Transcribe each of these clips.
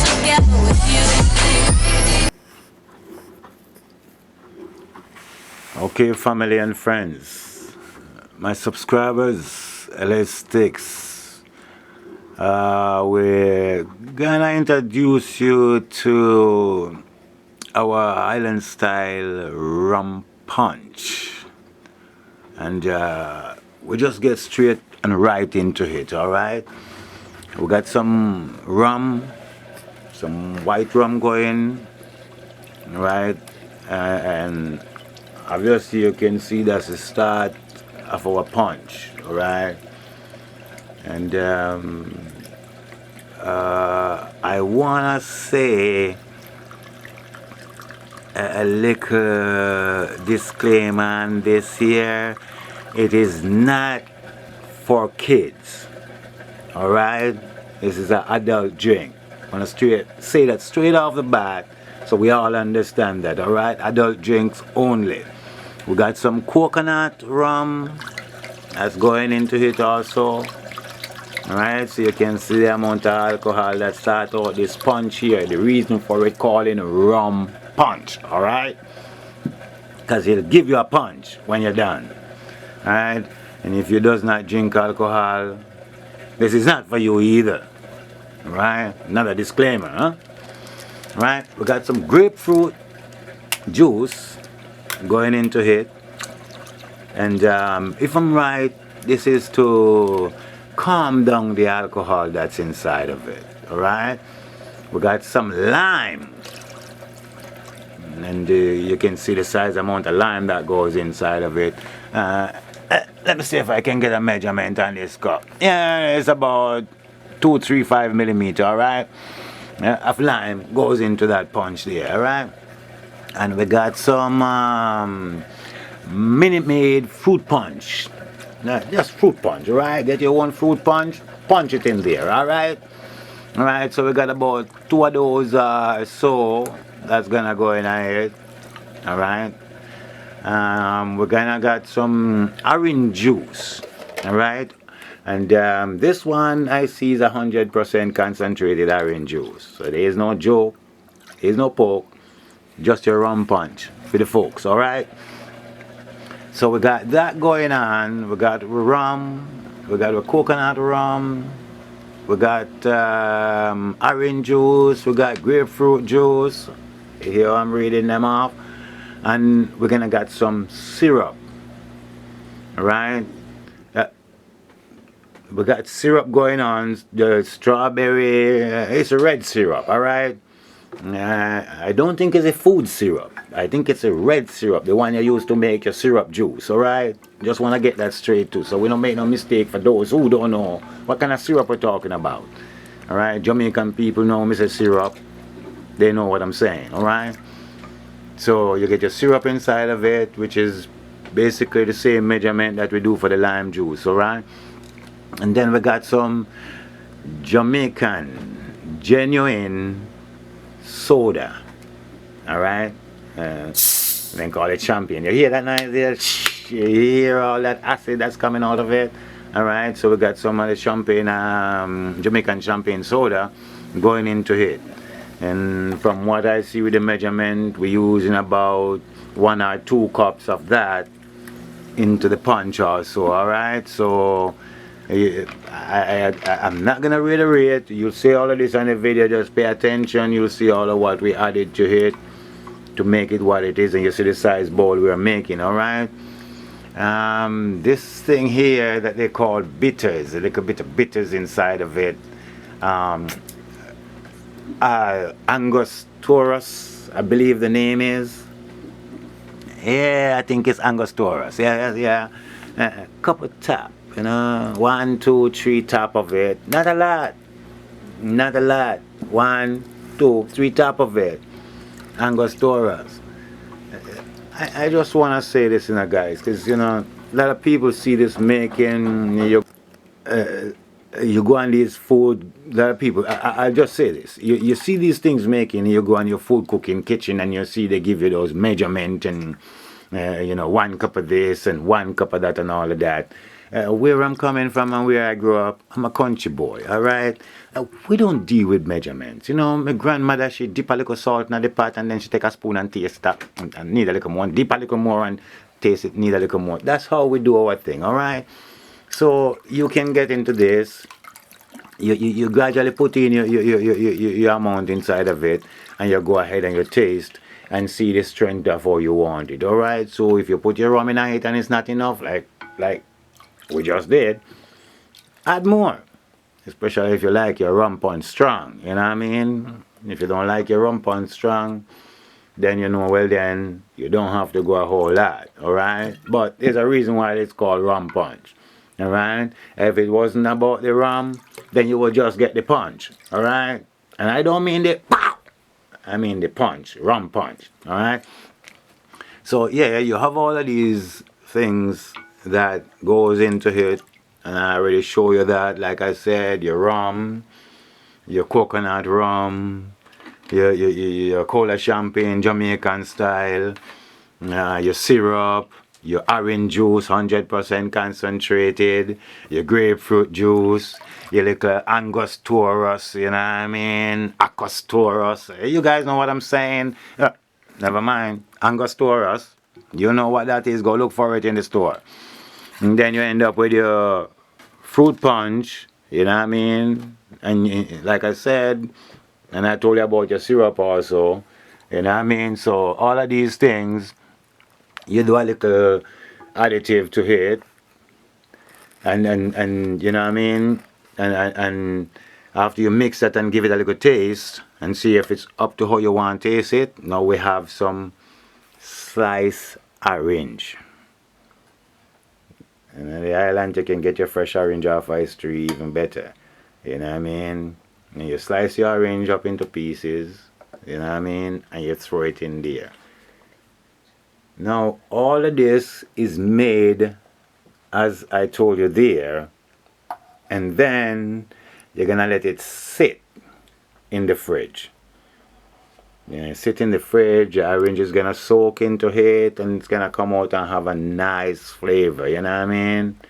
together with you. Okay, family and friends, my subscribers, LA Sticks, we're gonna introduce you to our island style rum punch, and we just get straight and right into it. All right, we got some rum, some white rum going, right, and obviously you can see that's the start of our punch. All right, and I wanna say a little disclaimer on this here. It is not for kids. All right, this is an adult drink. I wanna say that straight off the bat, so we all understand that. All right, adult drinks only. We got some coconut rum that's going into it also. Alright, so you can see the amount of alcohol that starts out this punch here. The reason for it calling rum punch. Alright, because it'll give you a punch when you're done. Alright, and if you does not drink alcohol, this is not for you either. Alright, another disclaimer, huh? Right, we got some grapefruit juice going into it, and if I'm right, this is to calm down the alcohol that's inside of it. All right, we got some lime, and you can see the size amount of lime that goes inside of it. Let me see if I can get a measurement on this cup. Yeah, it's about 235 millimeter. All right, of lime goes into that punch there. All right. And we got some Minute Maid fruit punch. Just fruit punch, right? Get your own fruit punch it in there, alright? Alright, so we got about 2 of those so that's gonna go in here. Alright? We're gonna got some orange juice, alright? And this one I see is 100% concentrated orange juice. So there is no joke, there is no poke. Just your rum punch for the folks, alright? So we got that going on. We got rum, we got a coconut rum, we got orange juice, we got grapefruit juice. Here I'm reading them off. And we're gonna got some syrup, alright? We got syrup going on, the strawberry, it's a red syrup, alright? I don't think it's a food syrup. I think it's a red syrup, the one you use to make your syrup juice, alright? Just want to get that straight too, so we don't make no mistake for those who don't know what kind of syrup we're talking about. Alright, Jamaican people know me say syrup. They know what I'm saying, alright? So you get your syrup inside of it, which is basically the same measurement that we do for the lime juice, alright? And then we got some Jamaican genuine soda, alright? Then call it champagne. You hear that noise there? You hear all that acid that's coming out of it? Alright, so we got some of the champagne, Jamaican champagne soda going into it. And from what I see with the measurement, we're using about 1 or 2 cups of that into the punch also, alright? So I'm not gonna reiterate. You'll see all of this on the video. Just pay attention. You'll see all of what we added to it to make it what it is, and you see the size bowl we're making. All right. This thing here that they call bitters, a little bit of bitters inside of it. Angostura, I believe the name is. Yeah, I think it's Angostura. Yeah. A couple tap. 1, 2, 3 top of it. Not a lot. 1, 2, 3 top of it. Angostoras. I just want to say this, guys, because a lot of people see this making. You go on these food. A lot of people. I'll just say this. You see these things making. You go on your food cooking kitchen and you see they give you those measurement and 1 cup of this and 1 cup of that and all of that. Where I'm coming from and where I grew up, I'm a country boy, all right? We don't deal with measurements. You know, my grandmother, she dip a little salt in the pot and then she take a spoon and taste that and need a little more, dip a little more and taste it, need a little more. That's how we do our thing, all right? So you can get into this. You gradually put in your amount inside of it and you go ahead and you taste and see the strength of how you want it, all right? So if you put your rum in it and it's not enough, like we just did, add more. Especially if you like your rum punch strong, you know what I mean? If you don't like your rum punch strong, then you know, well then, you don't have to go a whole lot, alright? But there's a reason why it's called rum punch, alright? If it wasn't about the rum, then you would just get the punch, alright? And I don't mean the pow, I mean the punch, rum punch, alright? So yeah, you have all of these things that goes into it, and I already show you that. Like I said, your rum, your coconut rum, your cola champagne Jamaican style, your syrup, your orange juice 100% concentrated, your grapefruit juice, your little Angosturus, you know what I mean, Acosturus. You guys know what I'm saying? Never mind, Angosturus. You know what that is, go look for it in the store. And then you end up with your fruit punch, you know what I mean? And like I said, and I told you about your syrup also, you know what I mean? So all of these things, you do a little additive to it, and you know what I mean? And after you mix that and give it a little taste and see if it's up to how you want to taste it, now we have some sliced orange. And in the island, you can get your fresh orange off ice tree even better. You know what I mean? And you slice your orange up into pieces, you know what I mean? And you throw it in there. Now, all of this is made, as I told you there, and then you're going to let it sit in the fridge. Yeah, sit in the fridge, your orange is gonna soak into it and it's gonna come out and have a nice flavor, you know what I mean?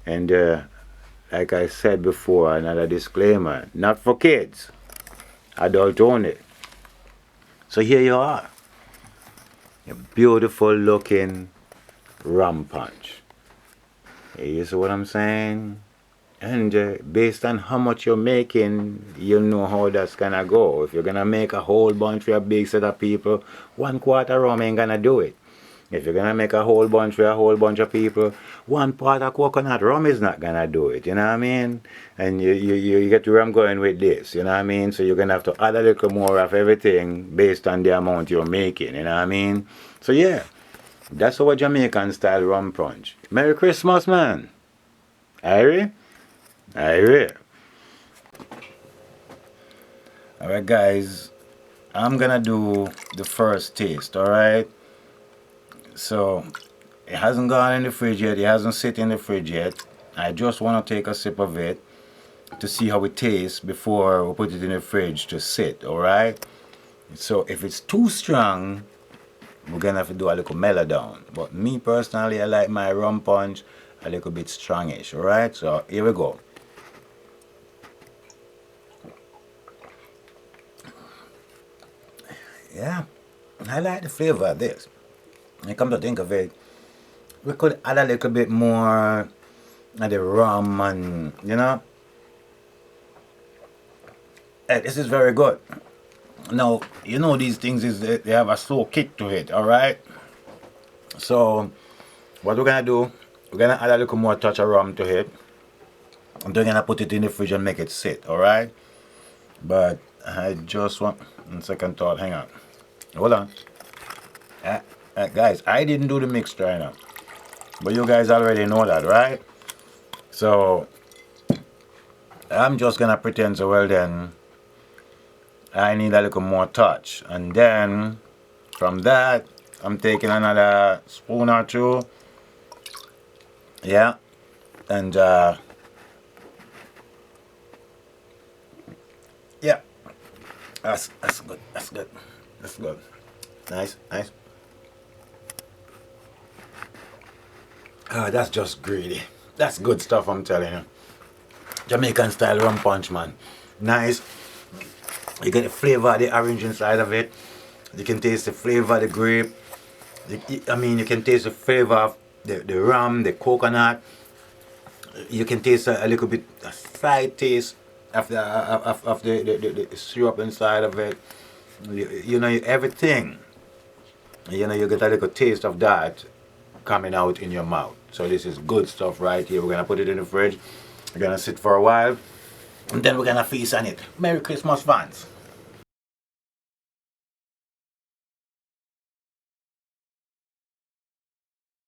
And like I said before, another disclaimer, not for kids, adult only. So here you are, a beautiful looking rum punch. You see what I'm saying? And based on how much you're making, you'll know how that's gonna go. If you're gonna make a whole bunch for a big set of people, 1/4 rum ain't gonna do it. If you're gonna make a whole bunch for a whole bunch of people, 1 part of coconut rum is not gonna do it, you know what I mean? And you get where I'm going with this, you know what I mean? So you're gonna have to add a little more of everything based on the amount you're making, you know what I mean? So yeah, that's our Jamaican style rum punch. Merry Christmas, man. Irie? Alright. Alright guys, I'm gonna do the first taste, alright? So, it hasn't gone in the fridge yet, it hasn't sit in the fridge yet. I just want to take a sip of it to see how it tastes before we put it in the fridge to sit, alright? So, if it's too strong, we're gonna have to do a little mellow down. But me personally, I like my rum punch a little bit strongish, alright? So, here we go. Yeah, I like the flavor of this. And come to think of it, we could add a little bit more of the rum and, you know. This is very good. Now, you know these things is they have a slow kick to it, alright? So, what we're gonna do, we're gonna add a little more touch of rum to it. And then we're gonna put it in the fridge and make it sit, alright? But I just want, in second thought, hang on. Hold on. Guys, I didn't do the mix right now. But you guys already know that, right? So, I'm just gonna pretend so well then I need a little more touch. And then, from that, I'm taking another spoon or two. Yeah. And, yeah. That's good. That's good. That's good. Nice, nice. That's just greedy. That's good stuff, I'm telling you. Jamaican style rum punch, man. Nice. You get the flavor of the orange inside of it. You can taste the flavor of the grape. I mean, you can taste the flavor of the rum, the coconut. You can taste a little bit, a slight taste of the syrup inside of it. You know, everything. You know, you get a little taste of that coming out in your mouth. So this is good stuff right here. We're going to put it in the fridge. We're going to sit for a while. And then we're going to feast on it. Merry Christmas, fans.